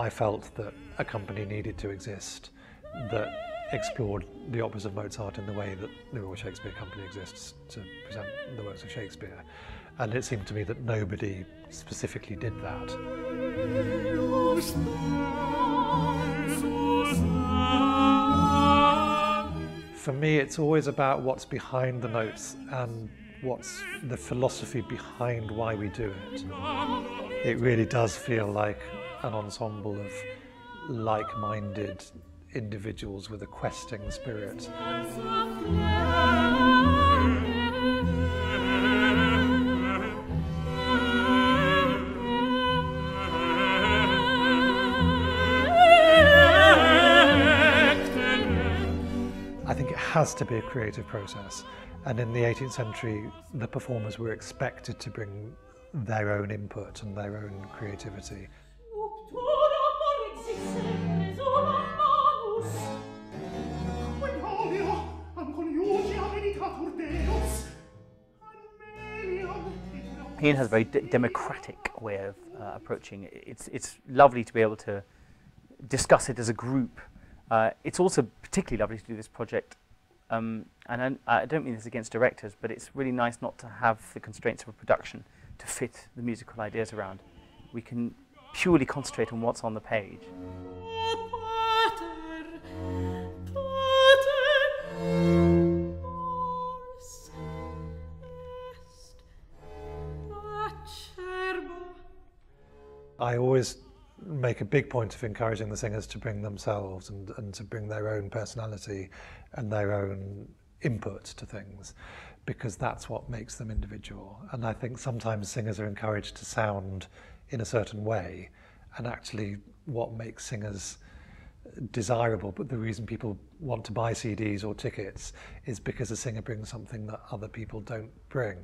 I felt that a company needed to exist that explored the operas of Mozart in the way that the Royal Shakespeare Company exists to present the works of Shakespeare. And it seemed to me that nobody specifically did that. For me, it's always about what's behind the notes and what's the philosophy behind why we do it. It really does feel like an ensemble of like-minded individuals with a questing spirit. I think it has to be a creative process, and in the 18th century the performers were expected to bring their own input and their own creativity. Ian has a very democratic way of approaching it. It's lovely to be able to discuss it as a group. It's also particularly lovely to do this project, and I don't mean this against directors, but it's really nice not to have the constraints of a production to fit the musical ideas around. We can purely concentrate on what's on the page. I always make a big point of encouraging the singers to bring themselves and to bring their own personality and their own input to things, because that's what makes them individual. And I think sometimes singers are encouraged to sound in a certain way, and actually what makes singers desirable, but the reason people want to buy CDs or tickets, is because a singer brings something that other people don't bring.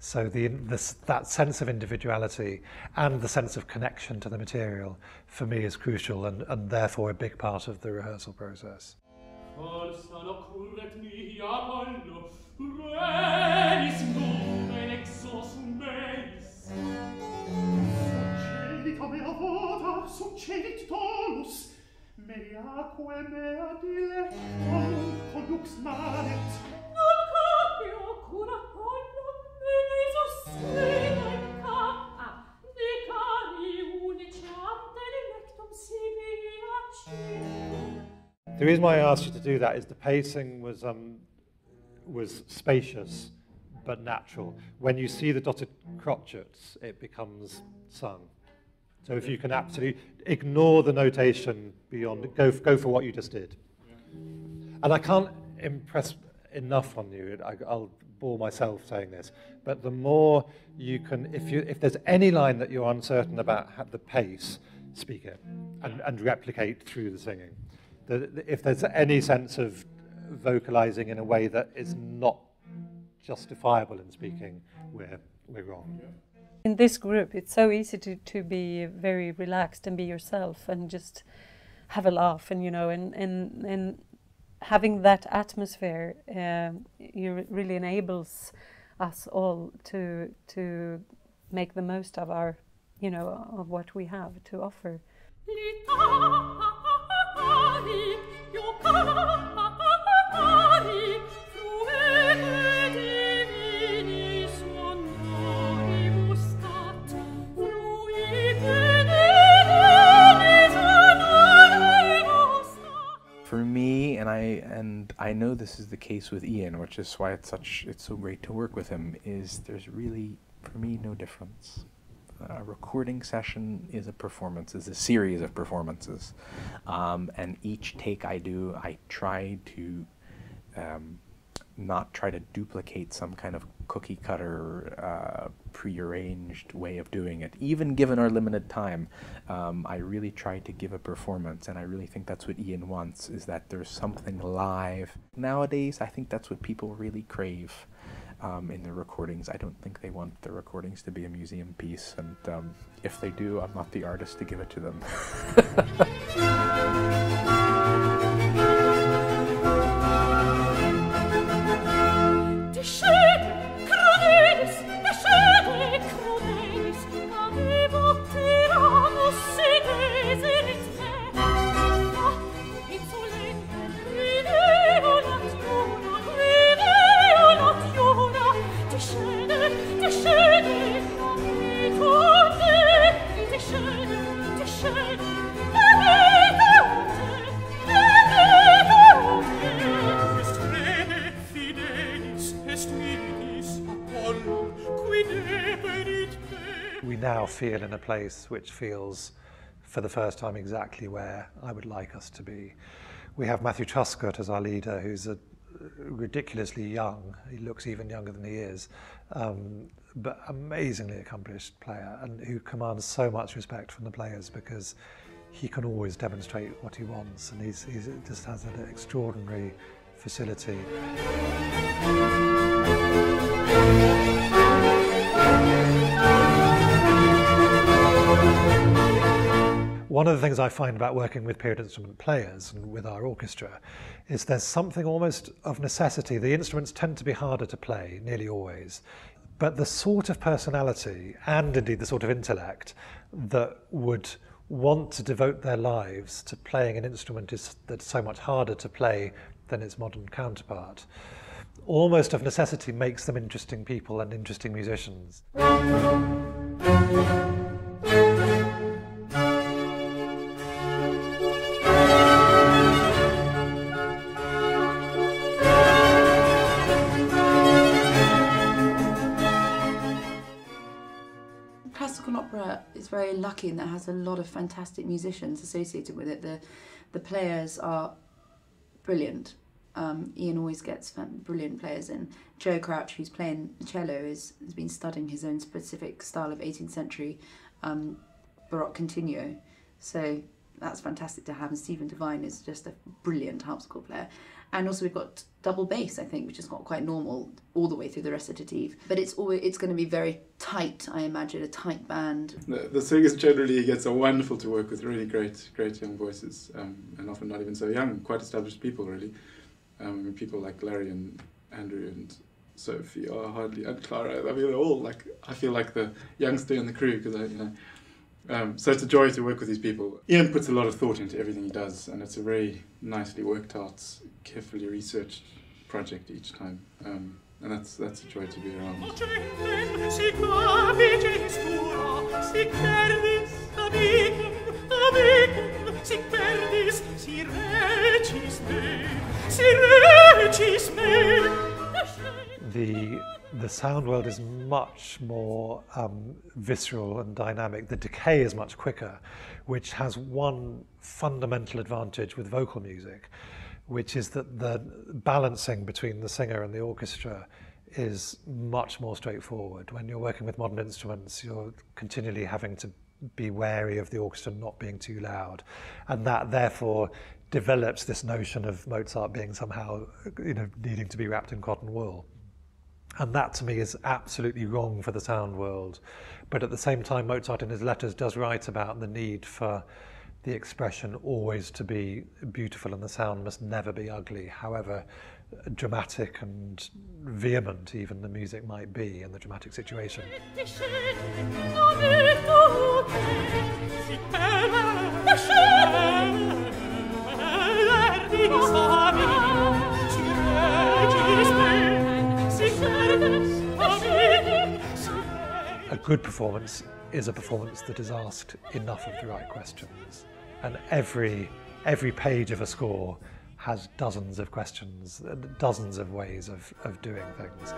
So that sense of individuality and the sense of connection to the material, for me, is crucial and therefore a big part of the rehearsal process. The reason why I asked you to do that is the pacing was spacious but natural. When you see the dotted crotchets, it becomes sung. So if you can absolutely ignore the notation beyond, go for what you just did. And I can't impress enough on you, I'll bore myself saying this, but the more you can, if there's any line that you're uncertain about the pace, speak it and replicate through the singing. If there's any sense of vocalizing in a way that is not justifiable in speaking, we're wrong. In this group, it's so easy to be very relaxed and be yourself and just have a laugh, and and having that atmosphere really enables us all to make the most of our, of what we have to offer. For me, and I know this is the case with Ian, which is why it's so great to work with him, is there's really, for me, no difference. A recording session is a performance, is a series of performances, and each take I do, I try to not try to duplicate some kind of cookie cutter prearranged way of doing it. Even given our limited time, I really try to give a performance, and I really think that's what Ian wants, is that there's something live. Nowadays, I think that's what people really crave in their recordings. I don't think they want their recordings to be a museum piece, and if they do, I'm not the artist to give it to them. Avevo tiranos ed eserit We now feel in a place which feels, for the first time, exactly where I would like us to be. We have Matthew Truscott as our leader, who's a ridiculously young, he looks even younger than he is, but amazingly accomplished player, and who commands so much respect from the players because he can always demonstrate what he wants, and he just has an extraordinary facility. One of the things I find about working with period instrument players and with our orchestra is there's something almost of necessity. The instruments tend to be harder to play, nearly always, but the sort of personality and indeed the sort of intellect that would want to devote their lives to playing an instrument that's so much harder to play than its modern counterpart, almost of necessity makes them interesting people and interesting musicians. Classical opera is very lucky in that it has a lot of fantastic musicians associated with it. The players are brilliant. Ian always gets brilliant players in. Joe Crouch, who's playing cello, has been studying his own specific style of 18th century Baroque continuo. So that's fantastic to have. And Stephen Devine is just a brilliant harpsichord player. And also we've got double bass, I think, which is not quite normal all the way through the recitative. But it's going to be very tight, I imagine, a tight band. The singers generally gets are wonderful to work with, really great young voices, and often not even so young, quite established people, really. People like Larry and Andrew and Sophie are hardly, and Clara, I mean, they're all like, I feel like the youngster in the crew, because so it's a joy to work with these people. Ian puts a lot of thought into everything he does, and it's a very nicely worked out, carefully researched project each time, and that's a joy to be around. The sound world is much more visceral and dynamic. The decay is much quicker, which has one fundamental advantage with vocal music, which is that the balancing between the singer and the orchestra is much more straightforward. When you're working with modern instruments, you're continually having to be wary of the orchestra not being too loud, and that therefore develops this notion of Mozart being somehow, needing to be wrapped in cotton wool. And that to me is absolutely wrong for the sound world. But at the same time, Mozart in his letters does write about the need for the expression always to be beautiful, and the sound must never be ugly, however dramatic and vehement even the music might be in the dramatic situation. A good performance is a performance that is asked enough of the right questions, and every page of a score has dozens of questions, dozens of ways of doing things.